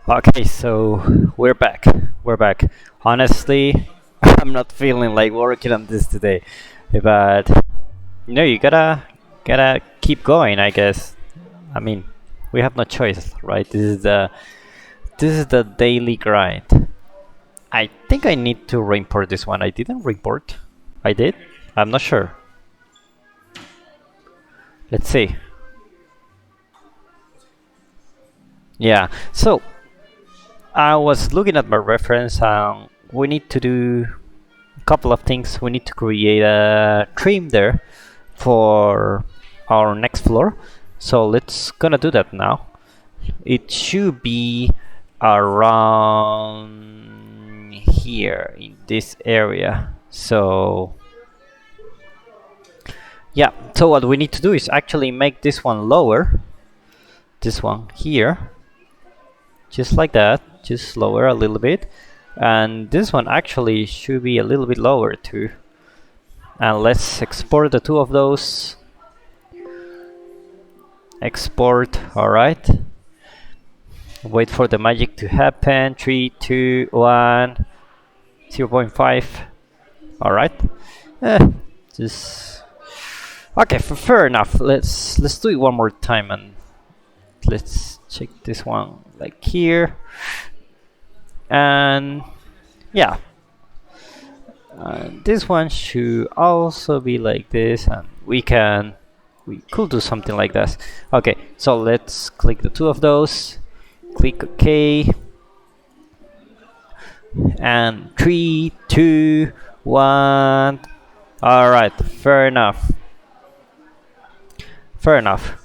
Okay, so we're back. We're back. Honestly, I'm not feeling like working on this today, but you gotta keep going, I guess. I mean, we have no choice, right? This is the daily grind. I think I need to reimport this one. I didn't reimport. I did. I'm not sure. Let's see. Yeah. So I was looking at my reference. We need to do couple of things. We need to create a trim there for our next floor. So let's gonna do that now. It should be around here in this area. So yeah, so what we need to do is actually make this one lower. This one here, just like that, just lower a little bit. And this one actually should be a little bit lower too. And let's export the two of those. Export, alright. Wait for the magic to happen. 3, 2, 1, 0.5. Alright. Just okay, fair enough. Let's do it one more time and let's check this one like here. And yeah. This one should also be like this, and we could do something like this. Okay, so let's click the two of those, click OK, and 3, 2, 1. All right, fair enough. Fair enough.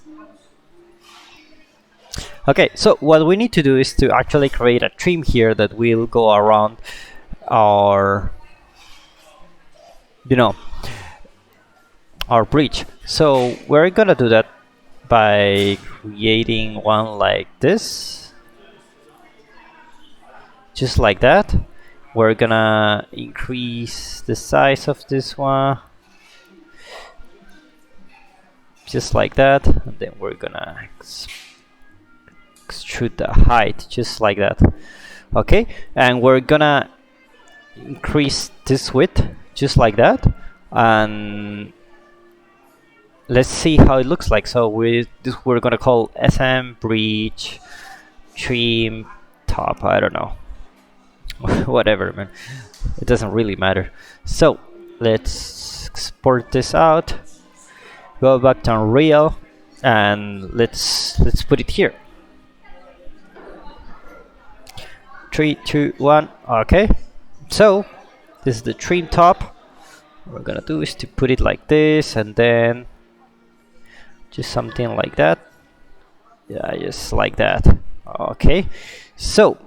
Okay, so what we need to do is to actually create a trim here that will go around our, our bridge. So we're gonna do that by creating one like this, just like that. We're gonna increase the size of this one, just like that, and then we're gonna extrude the height, just like that. Okay, and we're gonna increase this width, just like that, and let's see how it looks like. So we're gonna call SM bridge trim top. I don't know, whatever, man. It doesn't really matter. So let's export this out. Go back to Unreal, and let's put it here. 3, 2, 1. Okay. So this is the trim top. What we're gonna do is to put it like this, and then just something like that. Yeah, just like that. Okay, so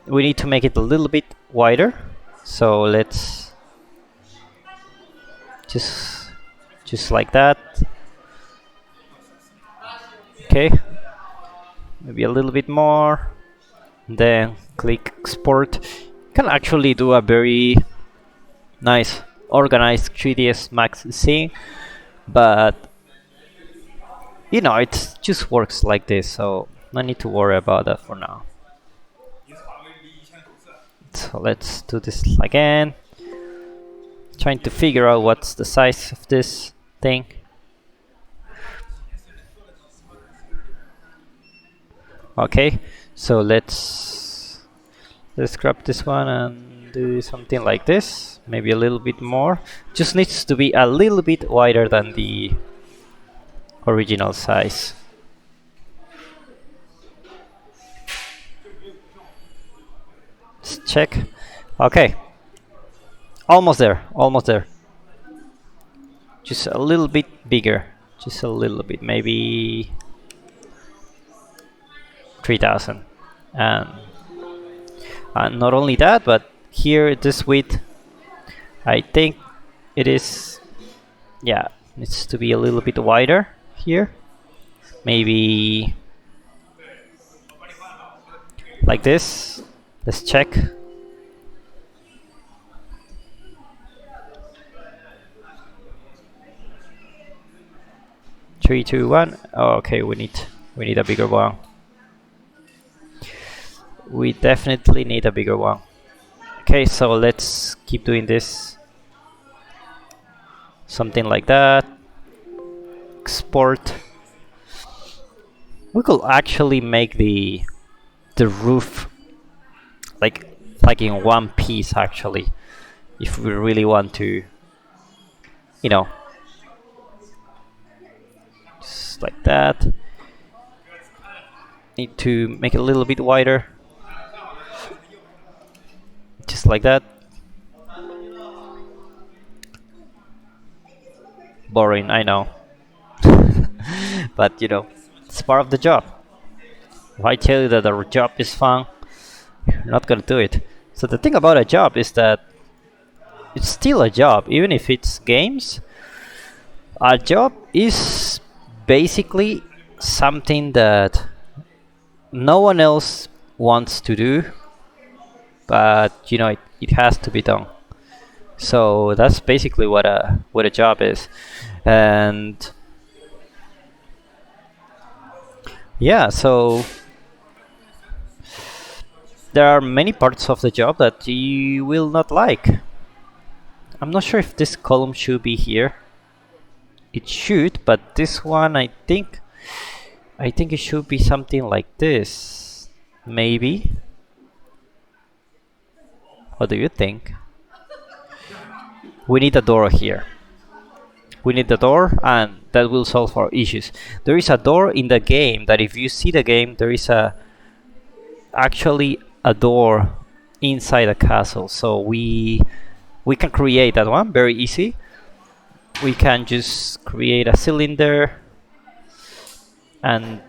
we need to make it a little bit wider. So let's just like that. Okay, maybe a little bit more. Then click export. You can actually do a very nice organized 3ds Max scene, but it just works like this, so no need to worry about that for now. So let's do this again. Trying to figure out what's the size of this thing. Okay, so let's grab this one and do something like this. Maybe a little bit more. Just needs to be a little bit wider than the original size. Let's check. Okay, almost there, almost there. Just a little bit bigger, just a little bit, maybe 3000. And not only that, but here this width, I think it is, yeah, needs to be a little bit wider here. Maybe like this. Let's check. Three, two, one. Oh, okay, we need a bigger one. we definitely need a bigger one. Okay, so let's keep doing this. Something like that. Export. We could actually make the roof like in one piece actually, if we really want to, you know, just like that. Need to make it a little bit wider, just like that. Boring, I know. But you know, it's part of the job. If I tell you that our job is fun, you're not gonna do it. So the thing about a job is that it's still a job, even if it's games. A job is basically something that no one else wants to do, but you know, it has to be done. So that's basically what a job is. And yeah, so there are many parts of the job that you will not like. I'm not sure if this column should be here. It should, but this one I think it should be something like this. Maybe. What do you think? We need a door here. We need the door, and that will solve our issues. There is a door in the game that if you see the game, there is actually a door inside a castle. So we can create that one very easy. We can just create a cylinder, and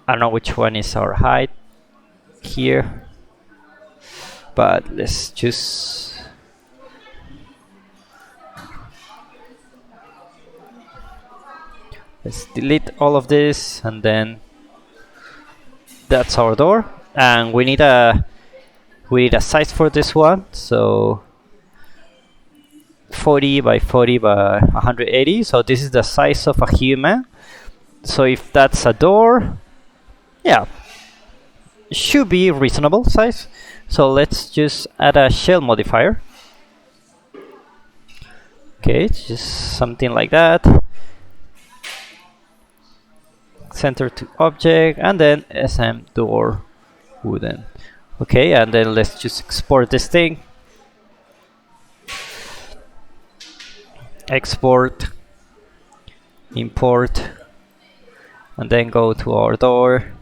I don't know which one is our height here, but let's just delete all of this, and then that's our door. And we need a size for this one, so 40 by 40 by 180. So this is the size of a human. So if that's a door, yeah, it should be reasonable size. So let's just add a shell modifier. Okay, it's just something like that. Center to object, and then SM door wooden. Okay, and then let's just export this thing. Export, import, and then go to our door.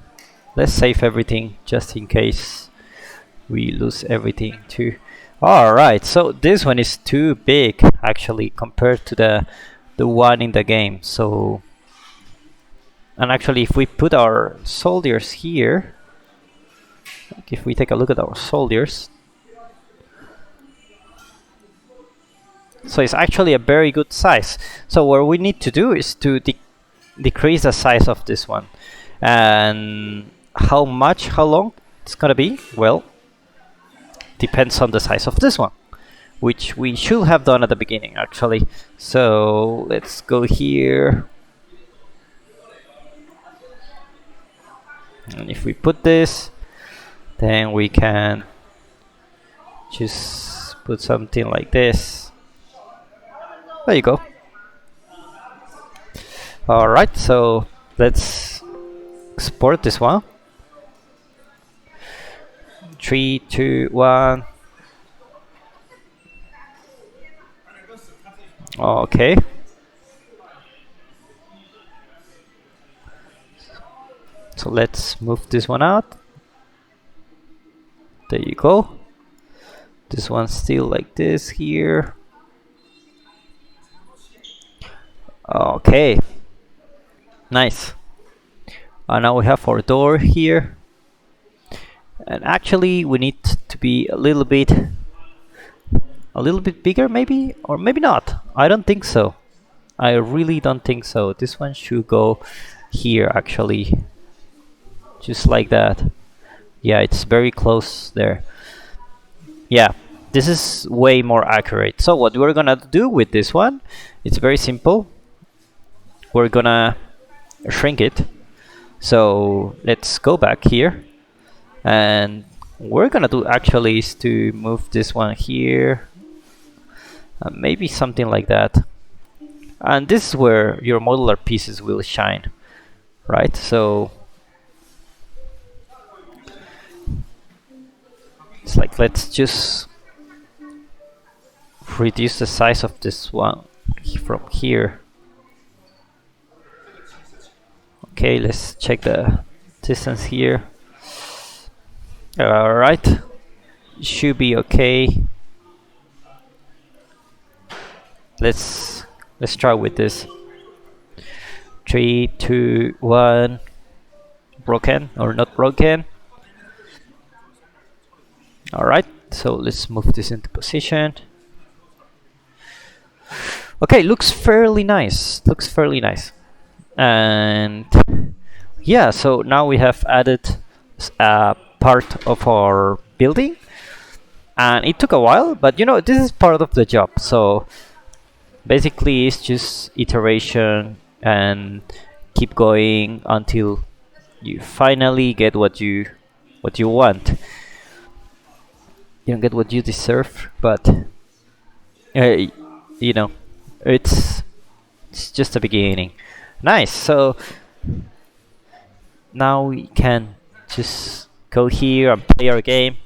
Let's save everything just in case we lose everything too. Alright, so this one is too big actually compared to the one in the game. So, and actually if we put our soldiers here, like if we take a look at our soldiers, so it's actually a very good size. So what we need to do is to decrease the size of this one. And how long it's gonna be? Well, depends on the size of this one, which we should have done at the beginning actually. So let's go here, and if we put this, then we can just put something like this. There you go. Alright, so let's export this one. 3, 2, 1. Okay. So let's move this one out. There you go. This one's still like this here. Okay. Nice. And now we have our door here. And actually we need to be a little bit bigger maybe, or maybe not. I don't think so. I really don't think so. This one should go here actually, just like that. Yeah, it's very close there. Yeah, this is way more accurate. So what we're gonna do with this one, it's very simple. We're gonna shrink it. So let's go back here, And we're gonna do actually is to move this one here, maybe something like that. And this is where your modular pieces will shine, right? So it's like, let's just reduce the size of this one from here. Okay, let's check the distance here. Alright, should be okay. Let's try with this. 3, 2, 1. Broken or not broken? Alright, so let's move this into position. Okay, looks fairly nice. Looks fairly nice. And yeah, so now we have added a part of our building, and it took a while, but you know, this is part of the job. So basically it's just iteration and keep going until you finally get what you want. You don't get what you deserve, but you know, it's just the beginning. Nice. So now we can just go here and play our game.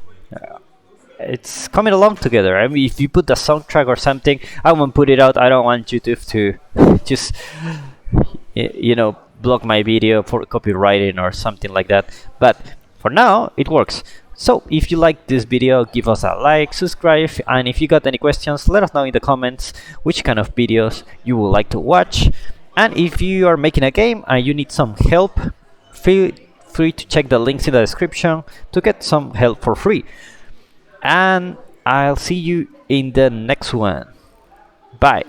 It's coming along together. I mean, if you put the soundtrack or something, I won't put it out. I don't want YouTube to just you know, block my video for copywriting or something like that. But for now, it works. So if you like this video, give us a like, subscribe, and if you got any questions, let us know in the comments which kind of videos you would like to watch. And if you are making a game and you need some help, feel free to check the links in the description to get some help for free. And I'll see you in the next one. Bye.